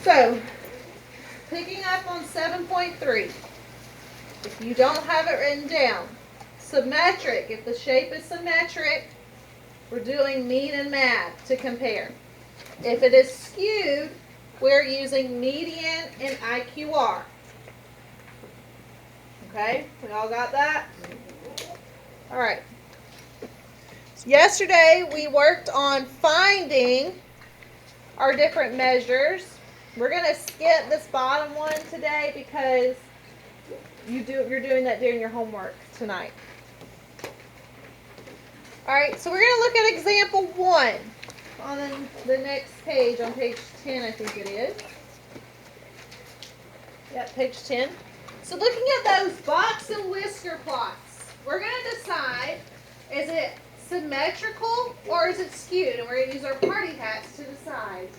So, picking up on 7.3, if you don't have it written down, symmetric, if the shape is symmetric, we're doing mean and mad to compare. If it is skewed, we're using median and IQR. Okay, we all got that? All right. Yesterday we worked on finding our different measures. We're going to skip this bottom one today because you're doing that during your homework tonight. All right, so we're going to look at example 1 on the next page, on page 10, I think it is. Yep, page 10. So looking at those box and whisker plots, we're going to decide, is it symmetrical or is it skewed? And we're going to use our party hats to decide.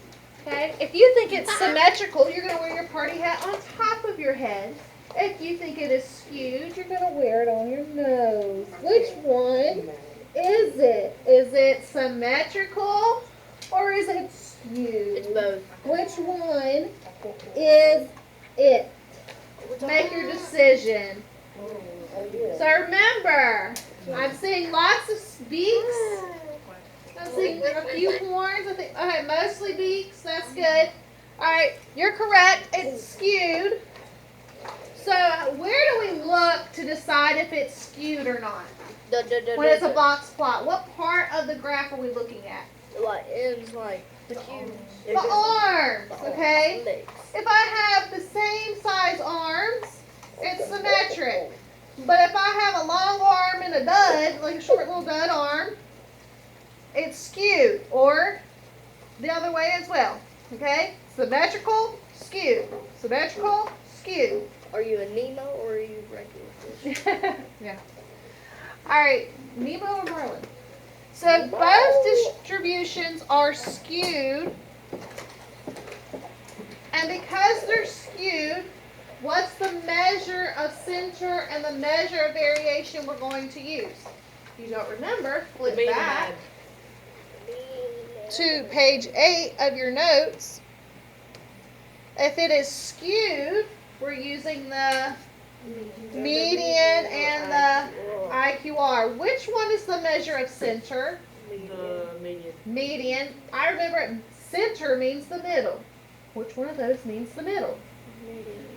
Okay? If you think it's symmetrical, you're going to wear your party hat on top of your head. If you think it is skewed, you're going to wear it on your nose. Which one is it? Is it symmetrical or is it skewed? It's both. Which one is it? Make your decision. So remember, I'm seeing lots of beaks. I'm seeing a few horns. I think, okay, mostly beaks. That's good. All right, you're correct. It's skewed. So where do we look to decide if it's skewed or not? When it's a box plot, what part of the graph are we looking at? Like ends like the cubes. The arms, okay? If I have the same size arms, it's symmetric. But if I have a long arm and a dud, like a short little dud arm, it's skewed. Or the other way as well, okay? Symmetrical, skewed. Symmetrical, skewed. Are you a Nemo or are you regular fish? Yeah. All right, Nemo or Merlin? So both distributions are skewed, and because they're skewed, what's the measure of center and the measure of variation we're going to use? If you don't remember, flip back to page 8 of your notes. If it is skewed, we're using the median and the IQR. Which one is the measure of center? The median. Median. I remember center means the middle. Which one of those means the middle?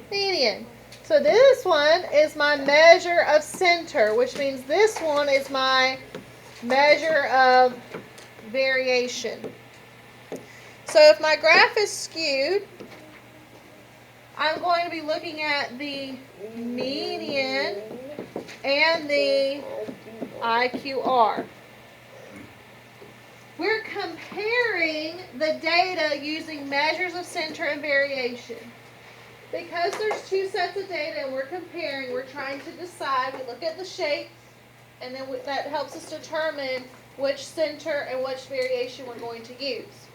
Median. So this one is my measure of center, which means this one is my measure of variation. So if my graph is skewed, I'm going to be looking at the median and the IQR. We're comparing the data using measures of center and variation. Because there's two sets of data and we're comparing, we're trying to decide. We look at the shape, and then that helps us determine which center and which variation we're going to use.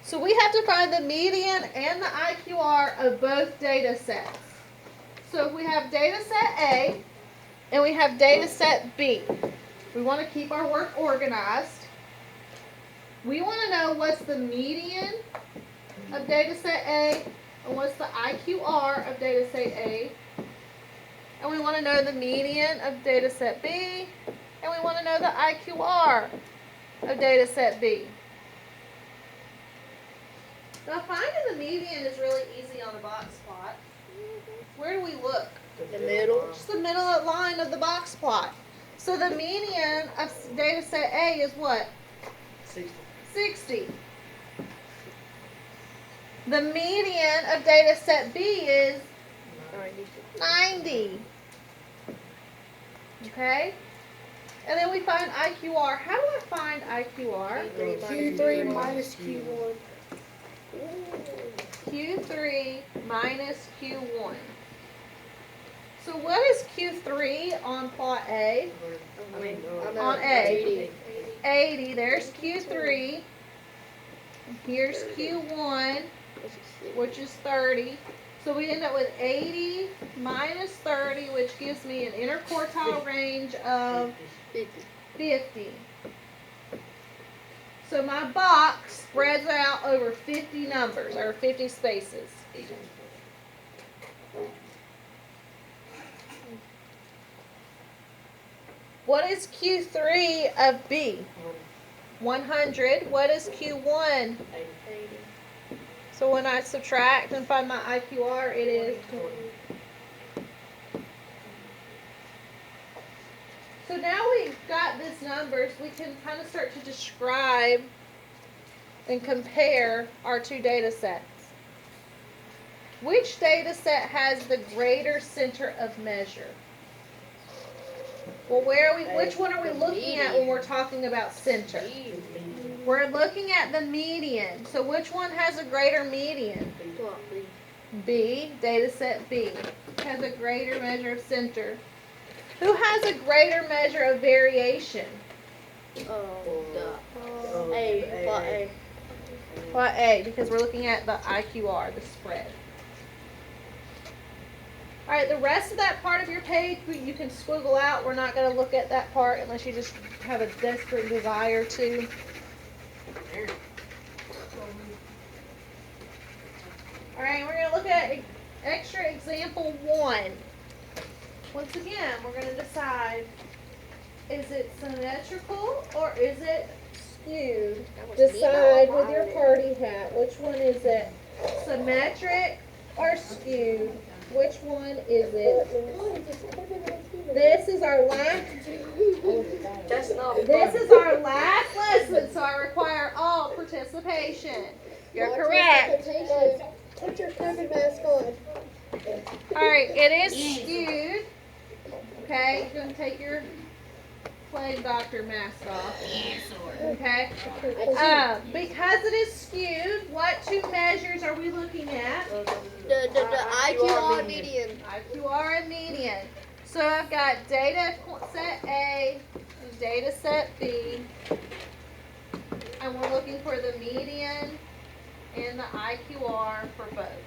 So we have to find the median and the IQR of both data sets. So if we have data set A and we have data set B, we want to keep our work organized. We want to know what's the median of data set A and what's the IQR of data set A. And we want to know the median of data set B. And we want to know the IQR of data set B. Now finding the median is really easy on a box plot. Where do we look? The middle. Just the middle line of the box plot. So the median of data set A is what? 60. The median of data set B is 90. Okay? And then we find IQR. How do I find IQR? Q3 minus Q1. Q3 minus Q1. So what is Q3 on plot A? On A. 80. There's Q3. Here's Q1, which is 30. So we end up with 80 minus 30, which gives me an interquartile range of 50. So my box spreads out over 50 numbers, or 50 spaces. What is Q3 of B? 100. What is Q1? 80. So when I subtract and find my IQR, it is 20. So now we've got these numbers, we can kind of start to describe and compare our two data sets. Which data set has the greater center of measure? Well, which one are we looking at when we're talking about center? We're looking at the median. So which one has a greater median? B, data set B, has a greater measure of center. Who has a greater measure of variation? A. Plot A, because we're looking at the IQR, the spread. All right, the rest of that part of your page, you can squiggle out. We're not going to look at that part unless you just have a desperate desire to. All right, we're going to look at extra example 1. Once again, we're going to decide, is it symmetrical or is it skewed? Decide with your party hat. Which one is it? Symmetric or skewed? Which one is it? This is our last. That's not. This is our last lesson, so I require all participation. You're correct. Put your COVID mask on. All right, it is skewed. Okay, you're gonna take your plague doctor mask off. Okay. Because it is skewed, what two measures are we looking at? The IQR median. IQR and median. So I've got data set A and data set B, and we're looking for the median and the IQR for both.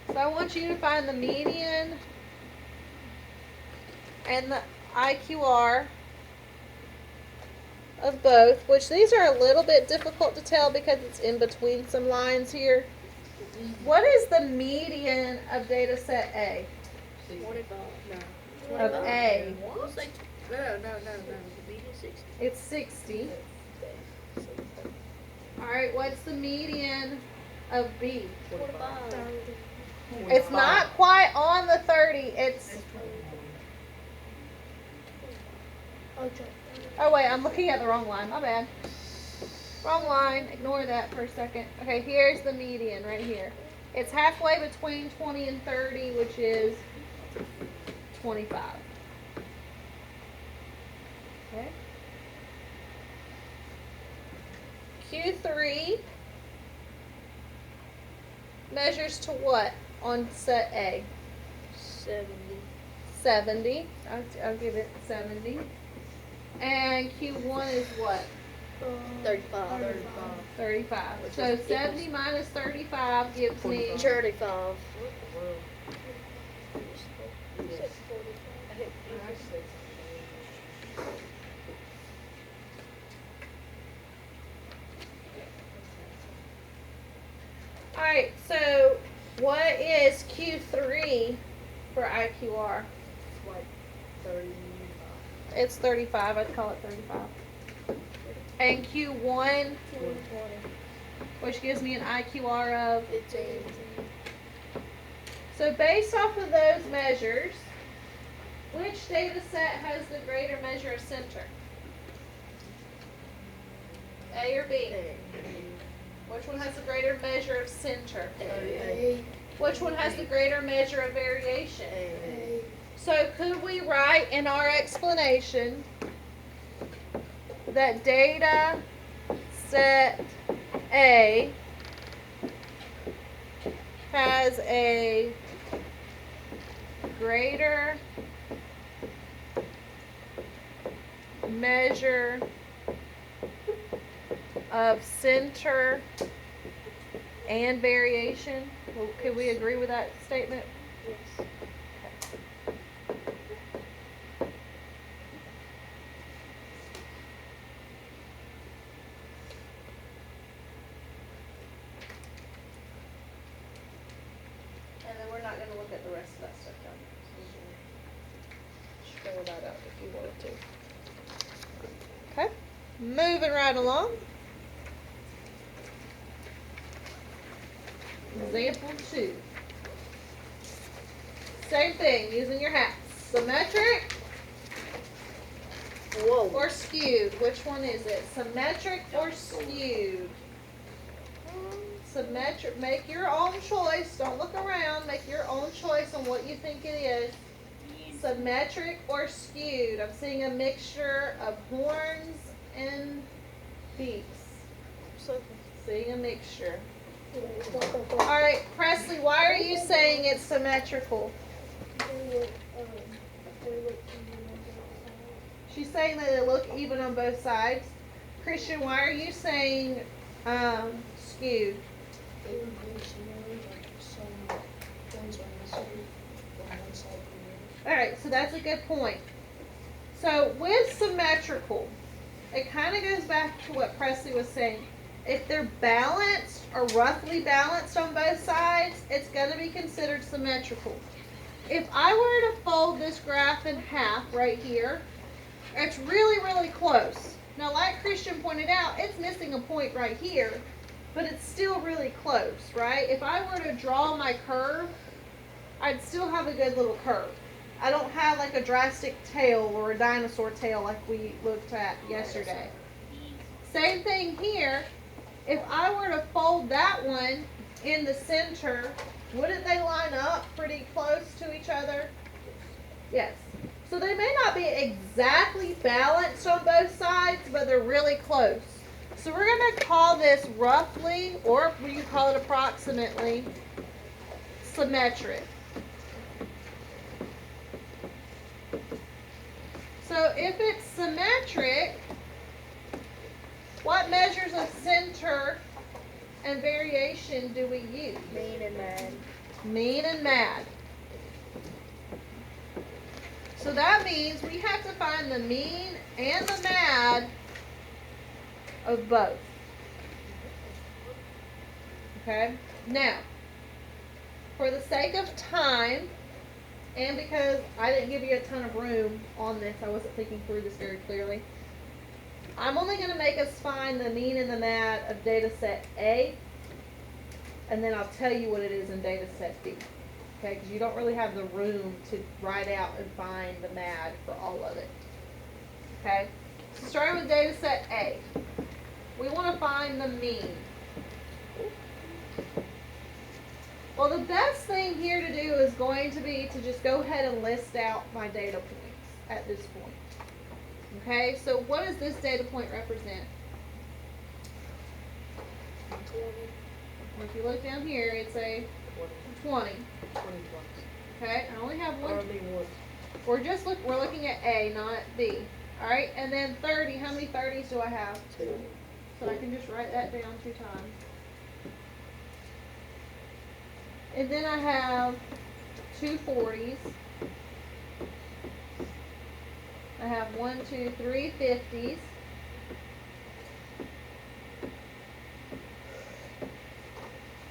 So I want you to find the median and the IQR of both, which these are a little bit difficult to tell because it's in between some lines here. What is the median of data set A? 25. No. Of A. No. The median 60. It's 60. Alright, what's the median of B? 45. It's not quite on the 30. It's. Oh, wait, I'm looking at the wrong line. My bad. Wrong line. Ignore that for a second. Okay, here's the median right here. It's halfway between 20 and 30, which is 25. Okay. Q3 measures to what on set A? 70. 70. I'll give it 70. And Q1 is what? 35. 35. So 70 minus 35 gives me 35. Alright, so what is Q3 for IQR? Like 30. It's 35. I'd call it 35. And Q1, which gives me an IQR of. 15. So based off of those measures, which data set has the greater measure of center? A or B? Which one has the greater measure of center? A. Which one has the greater measure of variation? A. So could we write in our explanation that data set A has a greater measure of center and variation? Well, could we agree with that statement? Yes. the rest of that stuff down Scroll that up if you wanted to. there. Okay. Moving right along. Example 2. Same thing, using your hats. Symmetric Whoa. or skewed? Which one is it? Symmetric or skewed? Symmetric. Make your own choice. Don't look around. Make your own choice on what you think it is. Symmetric or skewed? I'm seeing a mixture of horns and beaks. Seeing a mixture. All right, Presley, why are you saying it's symmetrical? She's saying that it look even on both sides. Christian, why are you saying skewed? All right, so that's a good point. So with symmetrical, it kind of goes back to what Presley was saying. If they're balanced or roughly balanced on both sides, it's going to be considered symmetrical. If I were to fold this graph in half right here, it's really, really close. Now, like Christian pointed out, it's missing a point right here, but it's still really close, right? If I were to draw my curve, I'd still have a good little curve. I don't have like a drastic tail or a dinosaur tail like we looked at yesterday. Same thing here. If I were to fold that one in the center, wouldn't they line up pretty close to each other? Yes. So they may not be exactly balanced on both sides, but they're really close. So we're going to call this roughly, or you call it approximately, symmetric. So if it's symmetric, what measures of center and variation do we use? Mean and mad. Mean and mad. So that means we have to find the mean and the mad of both. Okay? Now, for the sake of time, and because I didn't give you a ton of room on this, I wasn't thinking through this very clearly, I'm only going to make us find the mean and the mad of data set A, and then I'll tell you what it is in data set B. Okay, because you don't really have the room to write out and find the mad for all of it. Okay, so starting with data set A, we want to find the mean. Well, the best thing here to do is going to be to just go ahead and list out my data points at this point. Okay, so what does this data point represent? If you look down here, it's a 20. Okay, I only have one. We're looking at A, not B. All right, and then 30. How many 30s do I have? 2. So I can just write that down 2 times. And then I have 2 40s. I have 3 50s.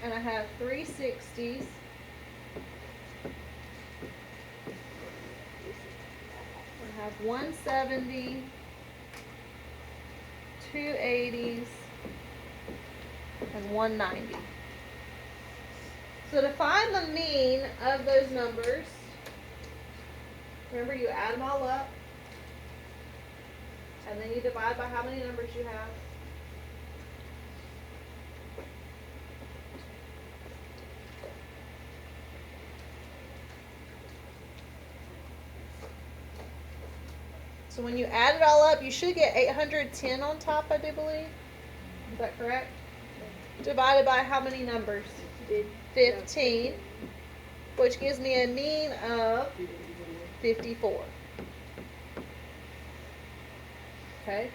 And I have 3 60s. I have 1 70, 2 80s, and 1 90. So to find the mean of those numbers, remember you add them all up, and then you divide by how many numbers you have. So when you add it all up, you should get 810 on top, I do believe. Is that correct? Divided by how many numbers? 15, which gives me a mean of 54. Okay.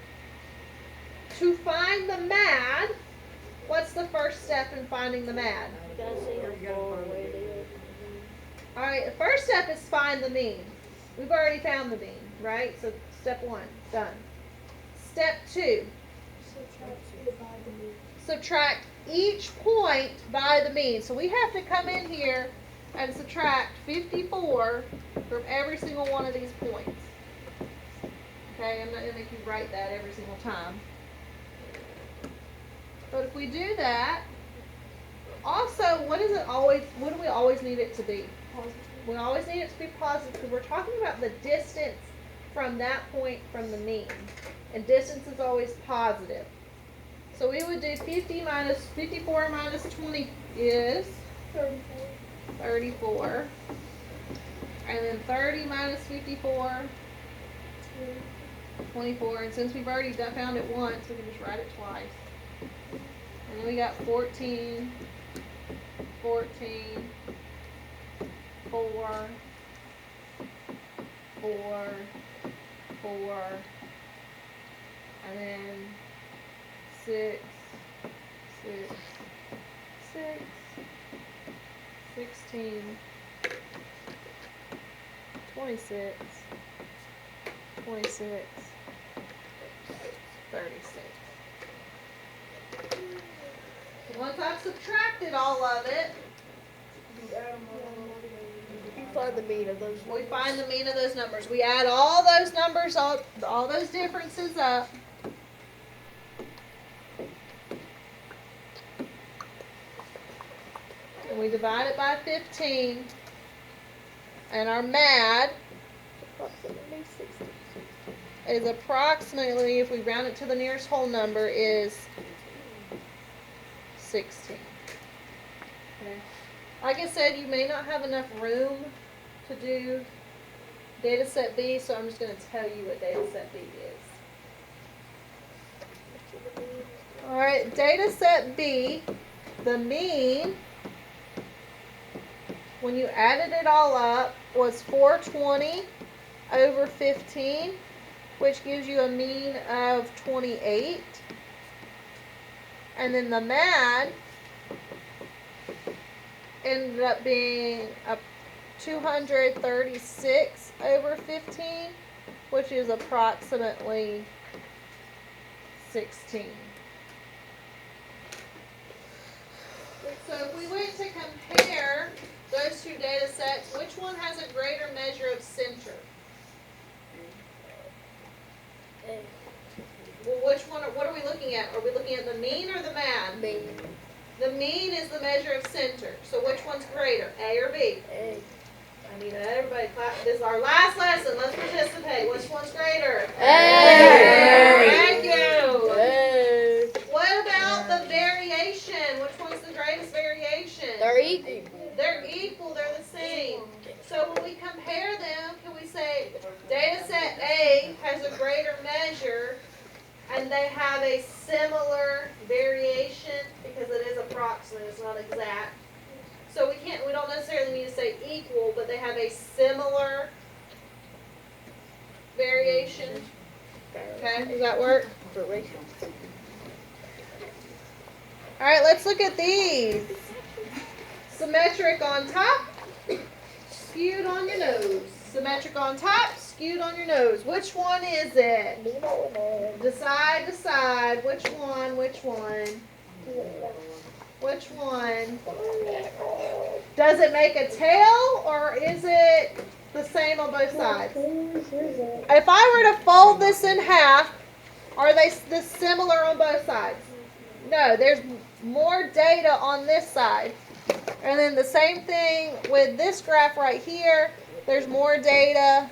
To find the mad, what's the first step in finding the mad? You gotta see how far away it is. Alright, the first step is find the mean. We've already found the mean, right? So step 1, done. Step 2, subtract each point by the mean. So we have to come in here and subtract 54 from every single one of these points. Okay, I'm not going to make you write that every single time. But if we do that, also, what do we always need it to be? We always need it to be positive because we're talking about the distance from that point from the mean. And distance is always positive. So we would do 54 minus 20 is 34. And then 30 minus 54, 24. And since we've already found it once, we can just write it twice. And then we got 14, 4, and then 6, 16, 26, 36. Once I've subtracted all of it, You find the mean of those. we find the mean of those numbers. We add all those numbers, all those differences up. And we divide it by 15. And our MAD Approximately 60. is approximately, if we round it to the nearest whole number, is 16. Okay. Like I said, you may not have enough room to do data set B, so I'm just going to tell you what data set B is. Alright, data set B, the mean, when you added it all up, was 420 over 15, which gives you a mean of 28. And then the MAD ended up being a 236 over 15, which is approximately 16. So if we went to compare those two data sets, which one has a greater measure of center? Well, which one? What are we looking at? Are we looking at the mean or the MAD? Mean. The mean is the measure of center. So which one's greater, A or B? A. I need everybody clap. This is our last lesson. Let's participate. Which one's greater? A. Thank you. A. What about the variation? Which one's the greatest variation? They're equal. They're equal. They're the same. So when we compare them, can we say data set A has a greater measure and they have a similar variation because it is approximate, it's not exact. So we don't necessarily need to say equal, but they have a similar variation. Okay, does that work? All right, let's look at these. Symmetric on top, skewed on your nose. Symmetric on top, skewed on your nose. Which one is it? Decide. Which one? Which one? Does it make a tail or is it the same on both sides? If I were to fold this in half, are they this similar on both sides? No, there's more data on this side. And then the same thing with this graph right here. There's more data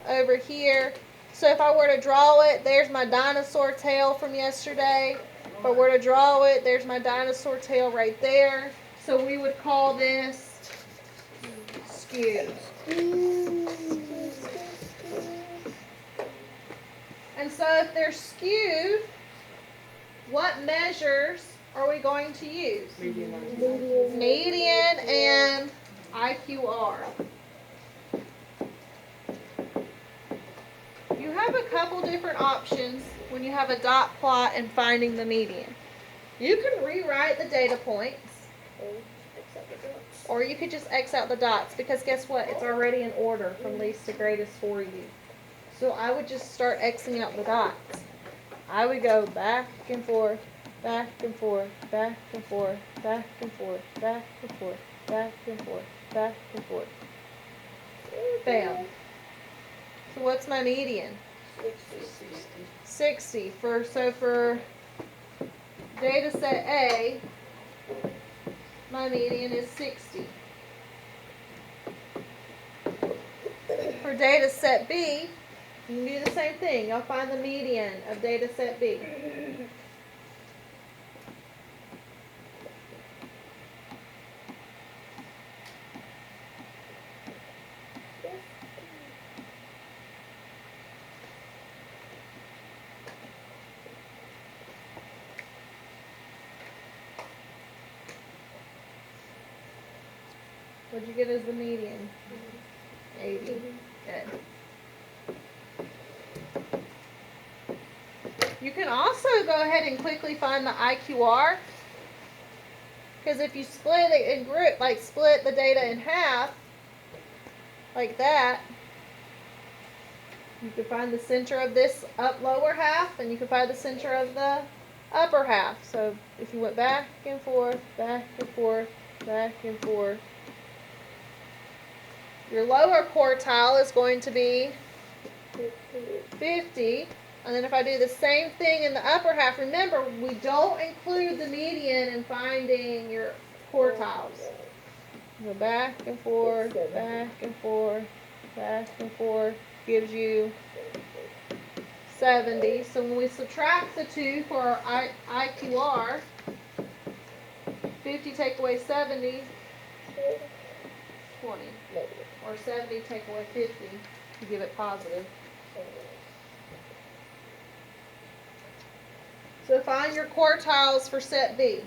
over here. So if I were to draw it, there's my dinosaur tail from yesterday. If I were to draw it, there's my dinosaur tail right there. So we would call this skewed. And so if they're skewed, what measures are we going to use? Median and IQR. You have a couple different options when you have a dot plot and finding the median. You can rewrite the data points, or you could just X out the dots because guess what? It's already in order from least to greatest for you. So I would just start Xing out the dots. I would go back and forth, back and forth, back and forth, back and forth, back and forth, back and forth, back and forth. Bam. So what's my median? 60. For data set A, my median is 60. For data set B, you can do the same thing. You'll find the median of data set B. What'd you get as the median? 80. Good. You can also go ahead and quickly find the IQR. Because if you split it in group, like split the data in half, like that, you can find the center of this lower half, and you can find the center of the upper half. So if you went back and forth, back and forth, back and forth, your lower quartile is going to be 50. And then if I do the same thing in the upper half, remember, we don't include the median in finding your quartiles. Go back and forth, back and forth, back and forth, gives you 70. So when we subtract the two for our IQR, 50 take away 70, 20. Or 70 take away 50 to give it positive. So find your quartiles for set B.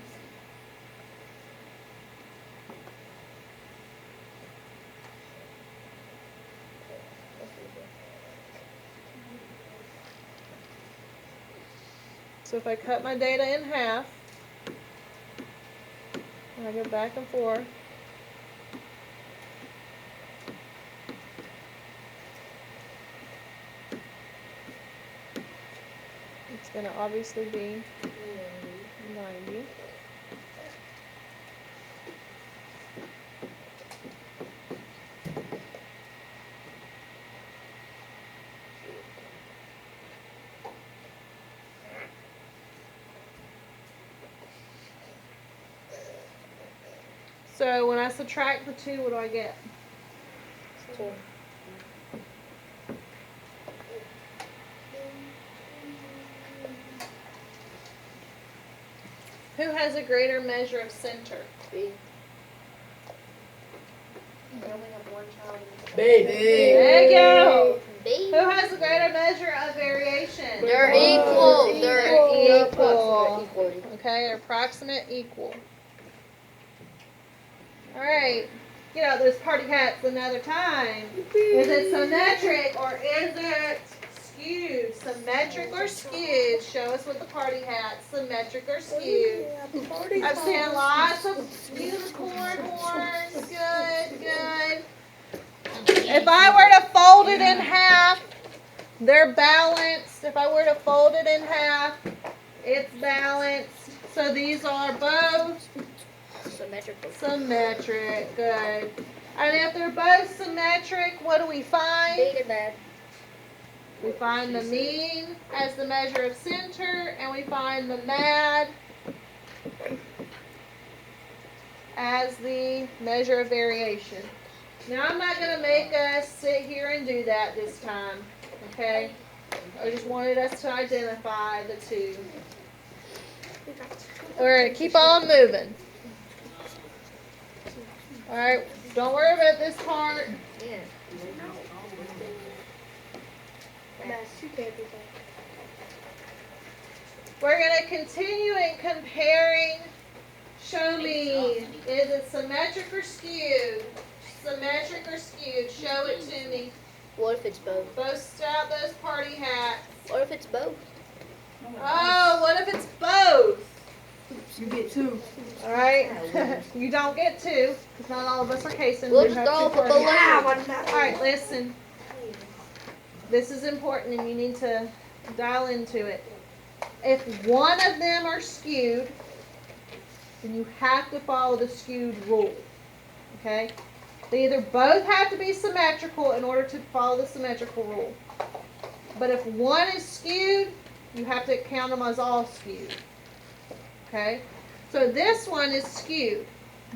So if I cut my data in half, and I go back and forth, it's going to obviously be 90. So when I subtract the two, what do I get? 2. Who has a greater measure of center? B. We only have one child. Baby. There you go. B. Who has a greater measure of variation? They're equal. They're equal. Equal. Okay, approximate equal. All right. Get out those party hats another time. Is it symmetric or is it skewed? Symmetric or skewed? Show us with the party hat. Symmetric or skewed? I'm seeing lots of unicorn horns. Good, good. If I were to fold it in half, they're balanced. If I were to fold it in half, it's balanced. So these are both Symmetrical. symmetric. Good. And if they're both symmetric, what do we find? Big and bad. We find the mean as the measure of center, and we find the MAD as the measure of variation. Now, I'm not going to make us sit here and do that this time, okay? I just wanted us to identify the two. We're going to keep on moving. All right, don't worry about this part. Yeah. We're going to continue in comparing. Show me, is it symmetric or skewed? Symmetric or skewed? Show it to me. What if it's both? Bust out those party hats. What if it's both? Oh, what if it's both? You get 2. All right, you don't get 2, because not all of us are casing. We'll We just have go two with the party hats. balloon. All right, listen. This is important, and you need to dial into it. If one of them are skewed, then you have to follow the skewed rule. Okay? They either both have to be symmetrical in order to follow the symmetrical rule. But if one is skewed, you have to count them as all skewed. Okay? So this one is skewed.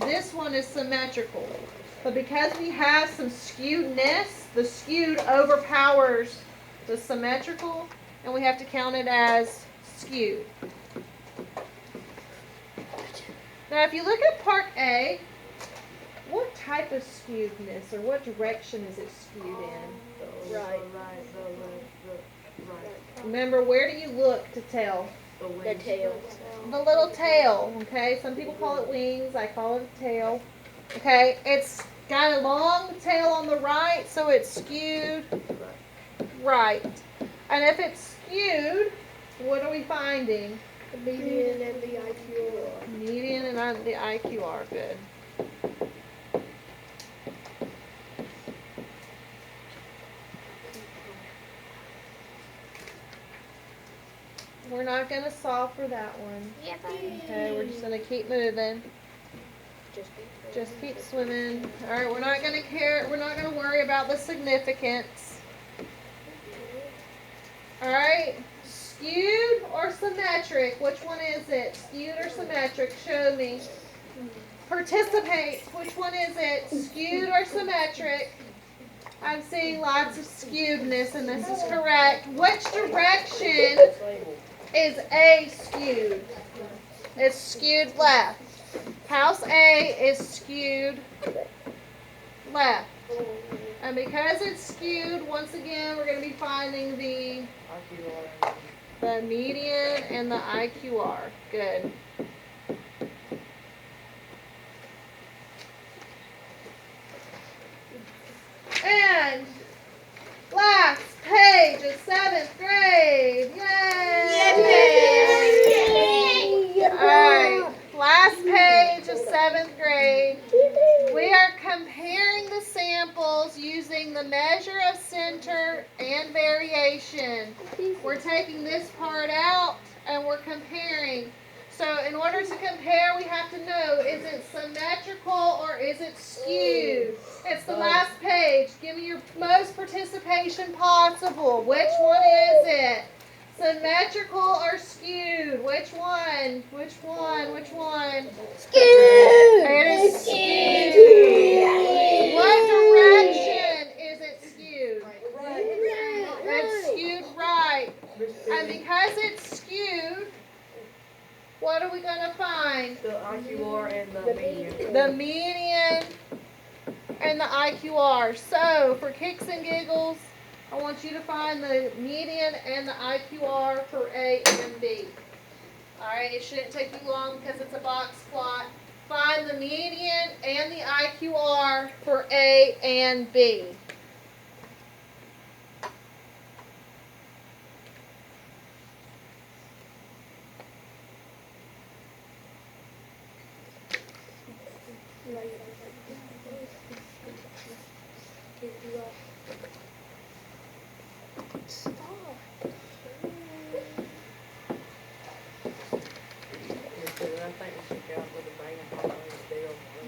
This one is symmetrical. But because we have some skewedness, the skewed overpowers the symmetrical, and we have to count it as skewed. Now, if you look at part A, what type of skewedness or what direction is it skewed in? Right. Remember, where do you look to tell? The tail. The little tail, okay? Some people call it wings. I call it a tail. Okay? It's got a long tail on the right, so it's skewed right. And if it's skewed, what are we finding? The median and the IQR. Median and the IQR. Good. We're not going to solve for that one. Okay, we're just going to keep moving. Just keep swimming. All right, we're not going to care. We're not going to worry about the significance. All right, skewed or symmetric? Which one is it? Skewed or symmetric? Show me. Participate. Which one is it? Skewed or symmetric? I'm seeing lots of skewedness, and this is correct. Which direction is A skewed? It's skewed left. House A is skewed left. And because it's skewed, once again, we're going to be finding the median and the IQR. Good. And last page of 7th grade. Yay! Alright, last page of 7th grade. We are comparing the samples using the measure of center and variation. We're taking this part out and we're comparing. So in order to compare, we have to know, is it symmetrical or is it skewed? It's the last page. Give me your most participation possible. Which one is it? Symmetrical or skewed? Which one? Which one? Which one? Skewed! It is skewed. What direction is it skewed? It's skewed right. And because it's skewed, what are we going to find? The IQR and the median. The median and the IQR. So, for kicks and giggles, I want you to find the median and the IQR for A and B. Alright, it shouldn't take you long because it's a box plot. Find the median and the IQR for A and B.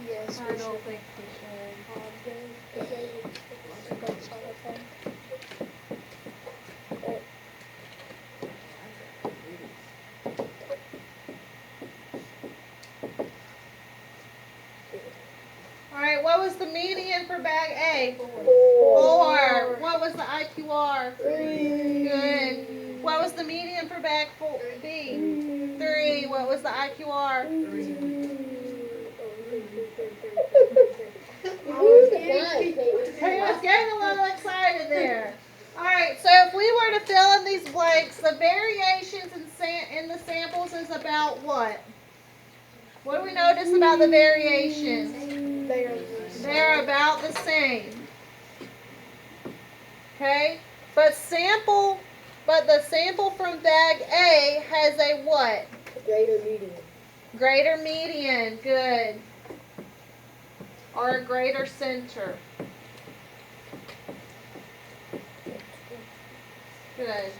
Yes, I don't think we Alright, what was the median for bag A? 4. What was the IQR? 3. Good. What was the median for bag B? 3. What was the IQR? Hey, I was getting a little excited there. Alright, so if we were to fill in these blanks, the variations in the samples is about what? What do we notice about the variations? They're about the same. Okay? But the sample from bag A has a what? Greater median. Greater median. Good. Or a greater center. Good.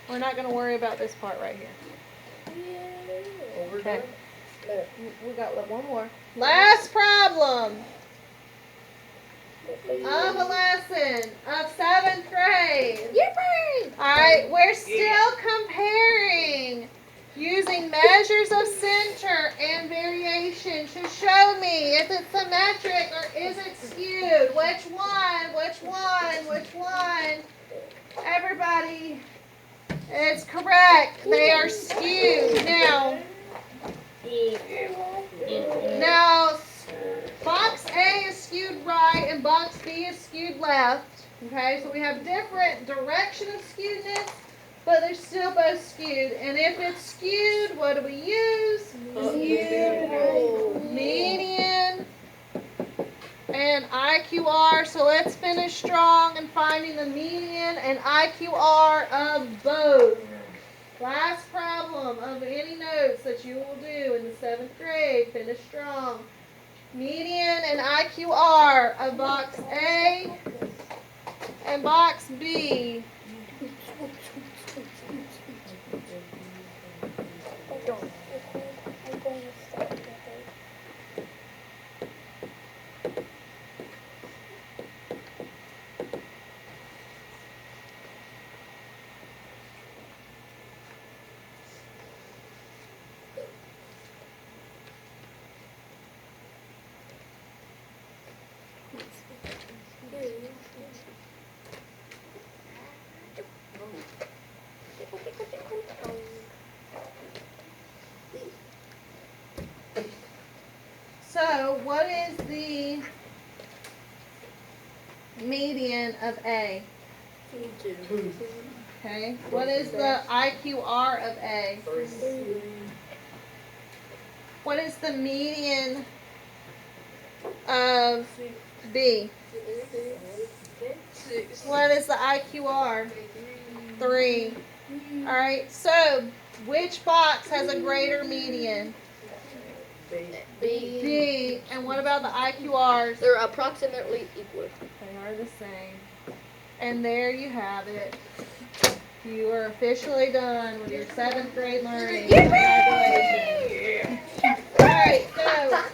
We're not going to worry about this part right here. Okay. We got one more. Last problem. of a lesson of 7th grade. Alright, we're still comparing using measures of center and variation to show me if it's symmetric or is it skewed. Which one? Which one? Which one? Everybody, it's correct. They are skewed. Now, box A is skewed right and box B is skewed left. Okay, so we have different direction of skewedness, but they're still both skewed. And if it's skewed, what do we use? Median and IQR. So let's finish strong in finding the median and IQR of both. Last problem of any notes that you will do in the 7th grade. Finish strong. Median and IQR of box A and box B. So, what is the median of A? Okay. What is the IQR of A? What is the median of B? What is the IQR? 3. Alright, so which box has a greater median? B. And what about the IQRs? They're approximately equal. They are the same. And there you have it. You are officially done with your 7th grade learning. Congratulations. Alright, so